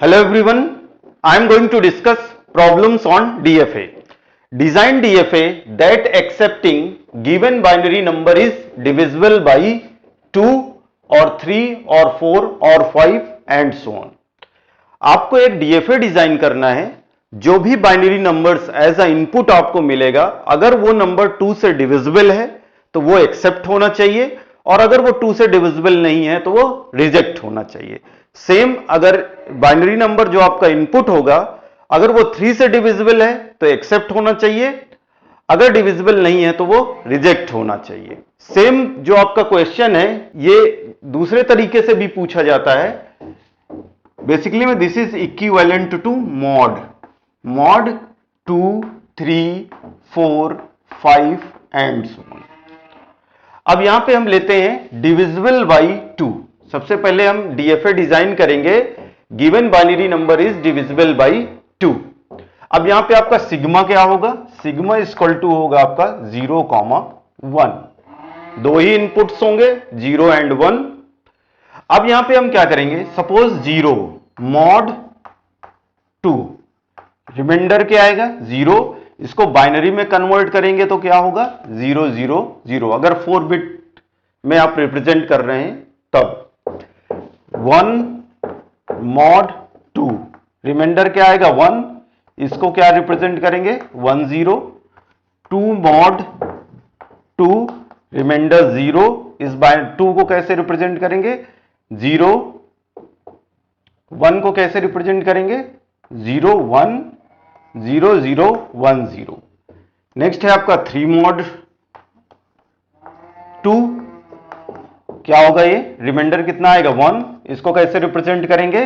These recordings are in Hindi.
Hello everyone, I am going to discuss problems on DFA. Design DFA that accepting given binary number is divisible by 2 or 3 or 4 or 5 and so on. आपको एक DFA डिजाइन करना है, जो भी binary numbers as a input आपको मिलेगा, अगर वो नंबर 2 से डिविजिबल है तो वो एक्सेप्ट होना चाहिए, और अगर वो 2 से डिविजिबल नहीं है तो वो रिजेक्ट होना चाहिए। सेम अगर बाइनरी नंबर जो आपका इनपुट होगा, अगर वो 3 से डिविजिबल है तो एक्सेप्ट होना चाहिए, अगर डिविजिबल नहीं है तो वो रिजेक्ट होना चाहिए। सेम जो आपका क्वेश्चन है ये दूसरे तरीके से भी पूछा जाता है। बेसिकली में this is equivalent to mod 2, 3, 4, 5 and so on. अब यहां पे हम लेते हैं डिविजिबल बाई 2। सबसे पहले हम डीएफए डिजाइन करेंगे, given binary number is divisible by 2। अब यहां पे आपका सिग्मा क्या होगा? सिग्मा इक्वल टू होगा आपका 0, 1। दो ही इनपुट्स होंगे 0 एंड 1। अब यहां पे हम क्या करेंगे? सपोज 0 मॉड 2, रिमाइंडर क्या आएगा? 0। इसको बाइनरी में कन्वर्ट करेंगे तो क्या होगा? 0, 0, 0। अगर 4 बिट में आप रिप्रेजेंट कर रहे हैं तब 1 मॉड 2, रिमाइंडर क्या आएगा? 1। इसको क्या रिप्रेजेंट करेंगे? 1, 0। 2 मॉड 2, रिमाइंडर 0। इस 2 को कैसे रिप्रेजेंट करेंगे? 0। 1 को कैसे रिप्रेजेंट करेंगे? 0, 1, 0, 0, 1, 0। नेक्स्ट है आपका 3 मॉड 2, क्या होगा ये? रिमाइंडर कितना आएगा? 1। इसको कैसे रिप्रेजेंट करेंगे?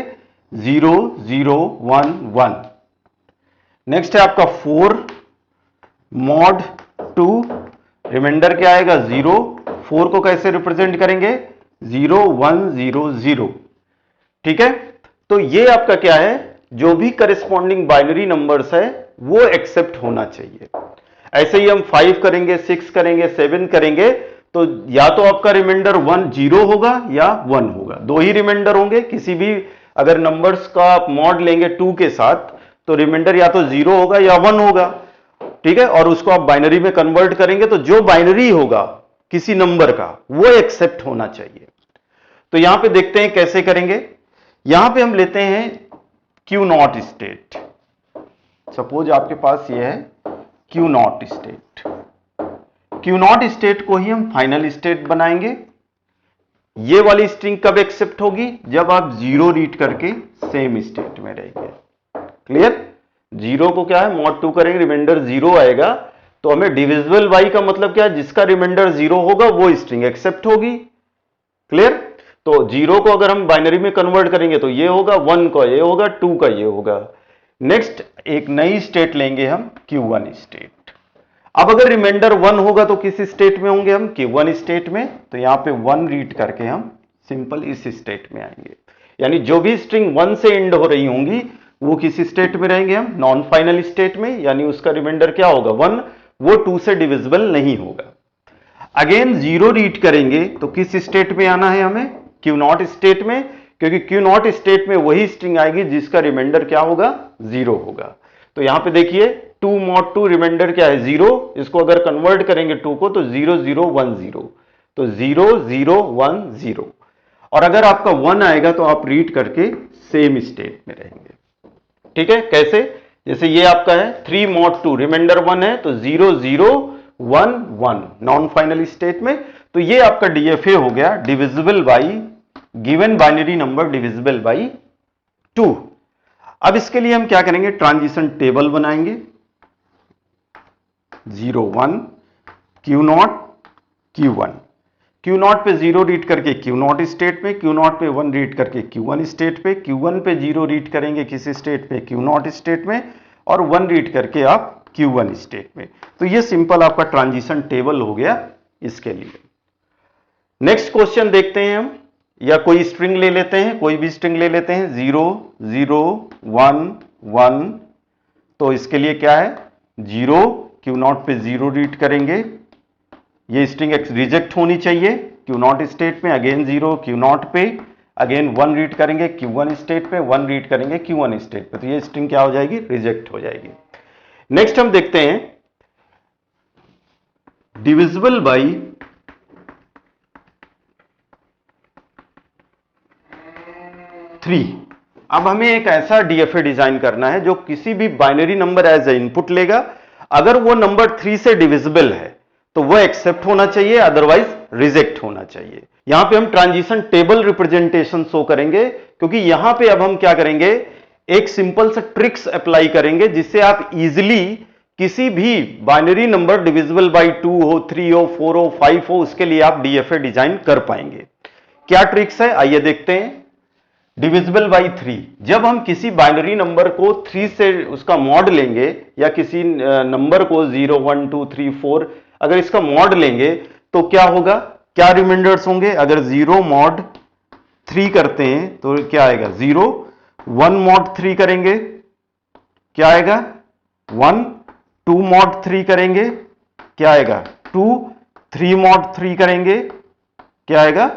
0, 0, 1, 1। नेक्स्ट है आपका 4 मॉड 2, रिमाइंडर क्या आएगा? 0। 4 को कैसे रिप्रेजेंट करेंगे? 0, 1, 0, 0। ठीक है, तो ये आपका क्या है? जो भी करस्पॉन्डिंग बाइनरी नंबर्स है वो एक्सेप्ट होना चाहिए। ऐसे ही हम 5 करेंगे, 6 करेंगे, 7 करेंगे, तो या तो आपका रिमाइंडर 1, 0 होगा या 1 होगा। दो ही रिमाइंडर होंगे। किसी भी अगर नंबर्स का आप मॉड लेंगे 2 के साथ तो रिमाइंडर या तो 0 होगा या 1 होगा। ठीक है, और उसको आप बाइनरी में कन्वर्ट करेंगे तो जो बाइनरी होगा किसी नंबर का वो एक्सेप्ट होना चाहिए। तो यहां पे देखते हैं कैसे करेंगे। यहां पे हम लेते हैं क्यू नॉट स्टेट। सपोज आपके पास ये है Q not state. Q not state को ही हम फाइनल स्टेट बनाएंगे। ये वाली स्ट्रिंग कब एक्सेप्ट होगी? जब आप 0 रीड करके सेम स्टेट में रहेंगे। क्लियर? 0 को क्या है? मॉड 2 करेंगे, रिमाइंडर 0 आएगा, तो हमें डिविजिबल बाई का मतलब क्या है? जिसका रिमाइंडर 0 होगा वो स्ट्रिंग एक्सेप्ट होगी। क्लियर? तो 0 को अगर हम बाइनरी में कन्वर्ट करेंगे तो ये होगा, 1 का ये होगा, 2 का ये होगा। नेक्स्ट एक नई स्टेट लेंगे हम, Q1 स्टेट। अब अगर रिमाइंडर 1 होगा तो किस स्टेट में होंगे हम? Q1 स्टेट में। तो यहां पे 1 रीड करके हम सिंपल इस स्टेट में आएंगे। यानी जो भी स्ट्रिंग 1 से एंड हो रही होंगी वो किस स्टेट में रहेंगे हम? नॉन फाइनल स्टेट में। यानी उसका रिमाइंडर क्या होगा? 1। वो 2 से डिविजिबल नहीं होगा। अगेन 0 रीड करेंगे तो किस स्टेट में आना है हमें? क्यू नॉट स्टेट में, क्योंकि क्यू नॉट स्टेट में वही स्ट्रिंग आएगी जिसका रिमाइंडर क्या होगा? 0 होगा। तो यहां पे देखिए 2 मॉड 2, रिमाइंडर क्या है? 0। इसको अगर कन्वर्ट करेंगे 2 को तो 0, 0, 1, 0। तो 0, 0, 1, 0। और अगर आपका 1 आएगा तो आप रीड करके सेम स्टेट में रहेंगे। ठीक है, कैसे? जैसे ये आपका है 3 मॉड 2, रिमाइंडर 1 है तो 0, 0, 1, 1 नॉन फाइनल स्टेट में। तो ये आपका डीएफए हो गया, divisible by given binary number divisible by 2। अब इसके लिए हम क्या करेंगे? ट्रांजिशन टेबल बनाएंगे। 0, 1, Q0, Q1। Q0 पे 0 रीड करके Q0 स्टेट में, Q0 पे 1 रीड करके Q1 स्टेट पे, Q1 पे 0 रीड करेंगे किस स्टेट पे? Q0 स्टेट में, और 1 रीड करके आप Q1 स्टेट में। तो ये सिंपल आपका ट्रांजिशन टेबल हो गया इसके लिए। नेक्स्ट क्वेश्चन देखते हैं हम, या कोई स्ट्रिंग ले लेते हैं, कोई भी स्ट्रिंग ले लेते हैं। 0, 0, 1, 1। तो इसके लिए क्या है? 0, Q0 पे 0 रीड करेंगे, ये स्ट्रिंग रिजेक्ट होनी चाहिए Q0 स्टेट में। अगेन 0 Q0 पे, अगेन 1 रीड करेंगे Q1 स्टेट पे, 1 रीड करेंगे Q1 स्टेट पे, तो ये स्ट्रिंग क्या हो जाएगी, रिजेक्ट हो जाएगी। नेक्स्ट हम देखते हैं डिविजिबल बाई 3। अब हमें एक ऐसा डीएफए डिजाइन करना है जो किसी भी binary number as a input लेगा, अगर वो नंबर 3 से डिविजिबल है तो वो एक्सेप्ट होना चाहिए, अदरवाइज रिजेक्ट होना चाहिए। यहां पे हम ट्रांजिशन टेबल रिप्रेजेंटेशन शो करेंगे, क्योंकि यहां पे अब हम क्या करेंगे, एक सिंपल सा ट्रिक्स अप्लाई करेंगे जिससे आप इजिली किसी भी बाइनरी नंबर डिविजिबल बाई 2 हो, 3 हो, 4 हो, 5 हो, उसके लिए आप डीएफए डिजाइन कर पाएंगे। क्या ट्रिक्स है आइए देखते हैं। डिविजिबल बाई 3, जब हम किसी बाइनरी नंबर को 3 से उसका मॉड लेंगे, या किसी नंबर को 0, 1, 2, 3, 4 अगर इसका मॉड लेंगे तो क्या होगा, क्या रिमाइंडर्स होंगे। अगर 0 मॉड 3 करते हैं तो क्या आएगा 0, 1 मॉड 3 करेंगे क्या आएगा 1, 2 मॉड 3 करेंगे क्या आएगा 2, 3 मॉड 3 करेंगे क्या आएगा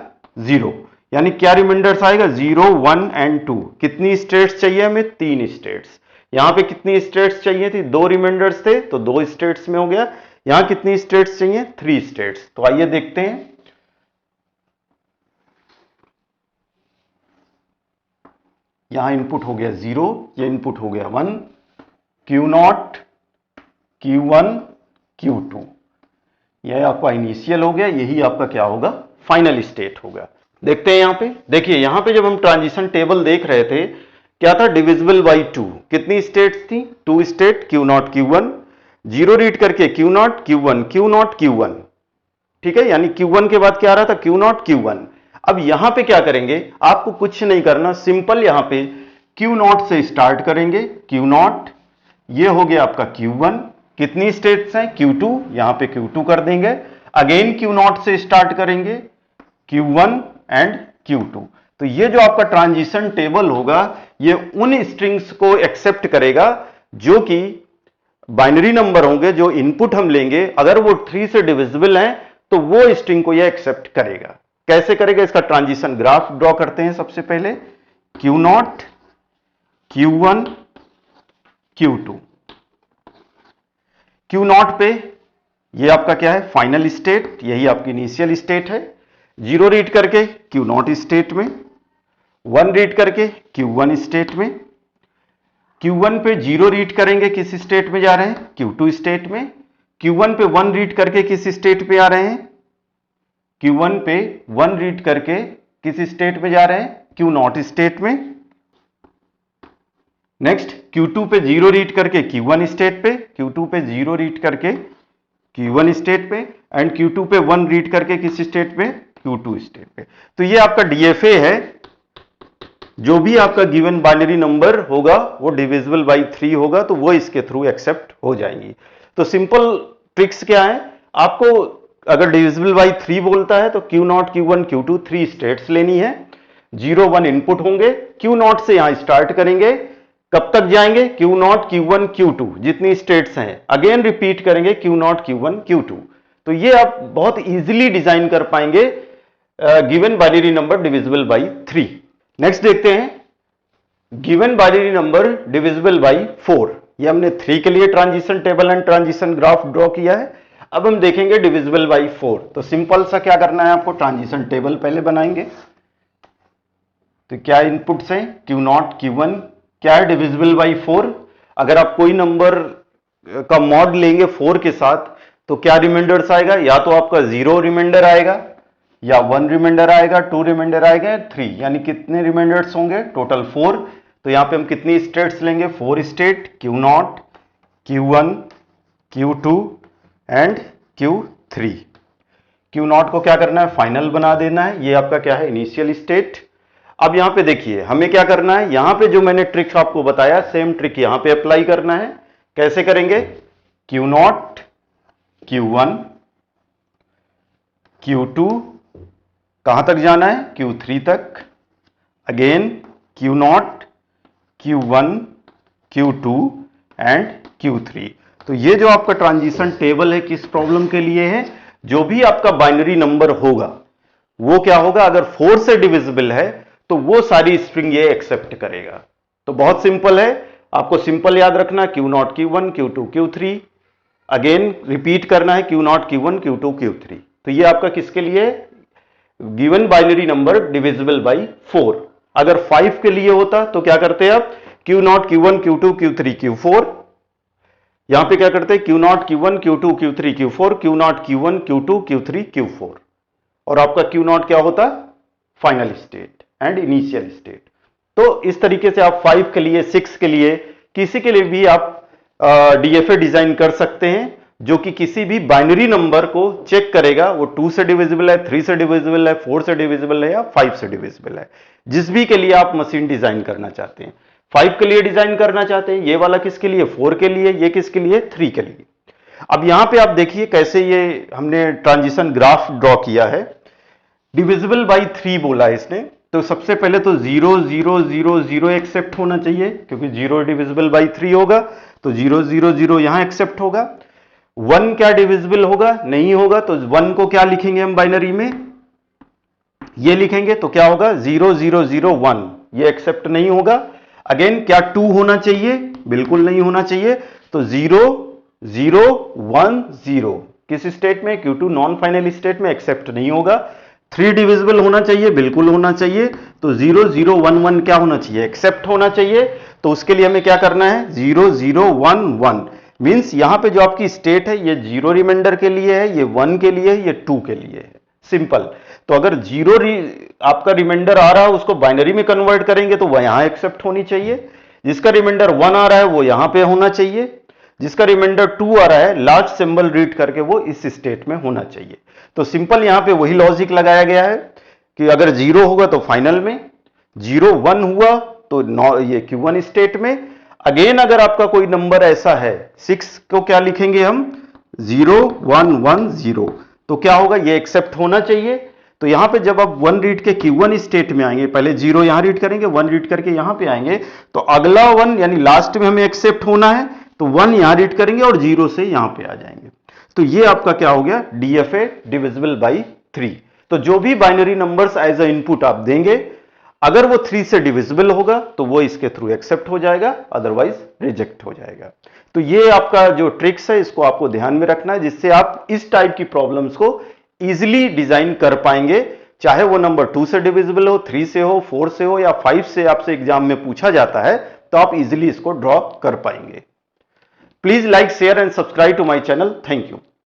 0। यानी क्या रिमाइंडर्स आएगा 0, 1 एंड 2। कितनी स्टेट्स चाहिए हमें, 3 स्टेट्स। यहां पे कितनी स्टेट्स चाहिए थी, 2 रिमाइंडर्स थे तो 2 स्टेट्स में हो गया। यहां कितनी स्टेट्स चाहिए, 3 स्टेट्स। तो आइए देखते हैं। यहां इनपुट हो गया 0, ये इनपुट हो गया 1, Q0, Q1, Q2, यह आपका इनिशियल हो गया, यही आपका क्या होगा, फाइनल स्टेट होगा। देखते हैं यहां पे, देखिए यहां पे जब हम ट्रांजिशन टेबल देख रहे थे क्या था, डिविजिबल बाई 2, कितनी स्टेट्स थी, 2 स्टेट Q0, Q1, 0 रीड करके Q0, Q1, Q0, Q1, ठीक है। यानी Q1 के बाद क्या आ रहा था, Q0, Q1। अब यहां पे क्या करेंगे, आपको कुछ नहीं करना, सिंपल यहां पे Q0 से स्टार्ट करेंगे, Q0, ये हो गया आपका Q1, कितनी स्टेट्स हैं, Q2, यहां पे Q2 कर देंगे। अगेन Q0 से स्टार्ट करेंगे, Q1 एंड Q2। तो ये जो आपका ट्रांजिशन टेबल होगा ये उन स्ट्रिंग्स को एक्सेप्ट करेगा जो कि बाइनरी नंबर होंगे, जो इनपुट हम लेंगे अगर वो 3 से डिविजिबल हैं तो वो स्ट्रिंग को ये एक्सेप्ट करेगा। कैसे करेगा, इसका ट्रांजिशन ग्राफ ड्रॉ करते हैं। सबसे पहले Q0, Q1, Q2, Q0 पे ये आपका क्या है, फाइनल स्टेट, यही आपकी इनिशियल स्टेट है। 0 रीड करके Q0 स्टेट में, 1 रीड करके Q1 स्टेट में। Q1 पे 0 रीड करेंगे, किस स्टेट में जा रहे हैं, Q2 स्टेट में। Q1 पे 1 रीड करके किस स्टेट पे आ रहे हैं, Q1 पे 1 रीड करके किस स्टेट में जा रहे हैं, Q0 स्टेट में। नेक्स्ट Q2 पे 0 रीड करके Q1 स्टेट पे, Q2 पे 0 रीड करके Q1 स्टेट पे, एंड Q2 पे 1 रीड करके किस स्टेट पे, Q2 स्टेट पे। तो ये आपका डीएफए है, जो भी आपका गिवन बाइनरी नंबर होगा वो डिविजिबल बाई 3 होगा तो वो इसके थ्रू एक्सेप्ट हो जाएंगी। तो सिंपल ट्रिक्स क्या है, आपको अगर डिविजिबल बाई 3 बोलता है तो Q0, Q1, Q2 3 स्टेट्स लेनी है, 0, 1 इनपुट होंगे। Q0 से यहां स्टार्ट करेंगे, कब तक जाएंगे, Q0, Q1, Q2 जितनी स्टेट्स हैं, अगेन रिपीट करेंगे Q0, Q1, Q2। तो ये आप बहुत इजीली डिजाइन कर पाएंगे given binary number divisible by 3। Next देखते हैं given binary number divisible by 4। ये हमने 3 के लिए transition table and transition graph draw किया है। अब हम देखेंगे डिविजिबल बाई 4। तो सिंपल सा क्या करना है आपको, ट्रांजिशन टेबल पहले बनाएंगे। तो क्या इनपुट्स हैं, Q0, Q1, क्या है डिविजिबल बाई 4। अगर आप कोई नंबर का मॉड लेंगे 4 के साथ तो क्या रिमाइंडर्स आएगा, या तो आपका 0 रिमाइंडर आएगा, या 1 रिमाइंडर आएगा, 2 रिमाइंडर आएगा, 3, यानी कितने रिमाइंडर्स होंगे, टोटल 4। तो यहां पे हम कितनी स्टेट्स लेंगे, 4 state, Q0, Q1, Q2 and Q3। Q0 को क्या करना है, फाइनल बना देना है, ये आपका क्या है, इनिशियल स्टेट। अब यहां पे देखिए हमें क्या करना है, यहां पे जो मैंने ट्रिक आपको बताया सेम ट्रिक यहां पे अप्लाई करना है। कैसे करेंगे, Q0, Q1, Q2, कहां तक जाना है, Q3 तक, again Q0, Q1, Q2 and Q3। तो ये जो आपका ट्रांजिशन टेबल है किस प्रॉब्लम के लिए है, जो भी आपका बाइनरी नंबर होगा वो क्या होगा, अगर 4 से डिविजिबल है तो वो सारी स्ट्रिंग ये एक्सेप्ट करेगा। तो बहुत सिंपल है, आपको सिंपल याद रखना, Q0 Q1 Q2 Q3, again repeat करना है Q0 Q1 Q2 Q3। तो ये आपका किसके लिए, given binary number divisible by 4। अगर 5 के लिए होता तो क्या करते आप, Q0 Q1 Q2 Q3 Q4, यहां पे क्या करते हैं Q0 Q1 Q2 Q3 Q4, Q0 Q1 Q2 Q3 Q4, और आपका Q0 क्या होता, final state and initial state. तो इस तरीके से आप 5 के लिए, 6 के लिए, किसी के लिए भी आप डीएफए डिजाइन कर सकते हैं, जो कि किसी भी बाइनरी नंबर को चेक करेगा वो 2 से डिविजिबल है, 3 से डिविजिबल है, 4 से डिविजिबल है या 5 से डिविजिबल है, जिस भी के लिए आप मशीन डिजाइन करना चाहते हैं। 5 के लिए डिजाइन करना चाहते हैं, ये वाला किसके लिए, 4 के लिए, ये किसके लिए, 3 के लिए। अब यहां पे आप देखिए कैसे ये हमने ट्रांजिशन ग्राफ ड्रॉ किया है। डिविजिबल बाई 3 बोला है इसने, तो सबसे पहले तो 0 0 0 0 एक्सेप्ट होना चाहिए, क्योंकि 0 डिविजिबल बाई 3 होगा, तो 0 0 0 यहां एक्सेप्ट होगा। 1 क्या डिविजिबल होगा, नहीं होगा, तो 1 को क्या लिखेंगे हम बाइनरी में, ये लिखेंगे, तो क्या होगा 0 0 0 1, ये एक्सेप्ट नहीं होगा। अगेन क्या 2 होना चाहिए, बिल्कुल नहीं होना चाहिए, तो 0 0 1 0 किस स्टेट में, Q2 नॉन फाइनल स्टेट में एक्सेप्ट नहीं होगा। 3 डिविजिबल होना चाहिए, बिल्कुल होना चाहिए, तो 0 0 1 1 क्या होना चाहिए, एक्सेप्ट होना चाहिए। तो उसके लिए हमें क्या करना है, 0 0 1 1, मींस यहां पे जो आपकी स्टेट है ये 0 रिमाइंडर के लिए है, ये 1 के लिए है, ये 2 के लिए है, सिंपल। तो अगर 0 आपका रिमाइंडर आ रहा है उसको बाइनरी में कन्वर्ट करेंगे तो वह यहां एक्सेप्ट होनी चाहिए, जिसका रिमाइंडर 1 आ रहा है वो यहां पे होना चाहिए, जिसका रिमाइंडर 2 आ रहा है लास्ट सिंबल रीड करके वो इस स्टेट में होना चाहिए। तो सिंपल यहां पे वही लॉजिक लगाया गया है कि अगर 0 होगा तो फाइनल में, 0 1 हुआ तो ये Q1 स्टेट में। अगेन अगर आपका कोई नंबर ऐसा है, 6 को क्या लिखेंगे हम, 0 1 1 0, तो क्या होगा, ये एक्सेप्ट होना चाहिए। तो यहां पे जब आप 1 रीड के Q1 स्टेट में आएंगे, पहले 0 यहां रीड करेंगे, 1 रीड करके यहां पे आएंगे, तो अगला 1 यानी लास्ट में हमें एक्सेप्ट होना है, तो 1 यहां रीड करेंगे और 0 से यहां पे आ जाएंगे। तो ये आपका क्या हो गया, डीएफए डिविजिबल बाई 3। तो जो भी binary numbers as a input आप देंगे, अगर वो 3 से डिविजिबल होगा तो वो इसके थ्रू एक्सेप्ट हो जाएगा, अदरवाइज रिजेक्ट हो जाएगा। तो ये आपका जो ट्रिक्स है इसको आपको ध्यान में रखना है, जिससे आप इस टाइप की प्रॉब्लम्स को इजिली डिजाइन कर पाएंगे, चाहे वो नंबर 2 से डिविजिबल हो, 3 से हो, 4 से हो या 5 से आपसे एग्जाम में पूछा जाता है, तो आप इजिली इसको ड्रॉ कर पाएंगे। Please like, share and subscribe to my channel. Thank you.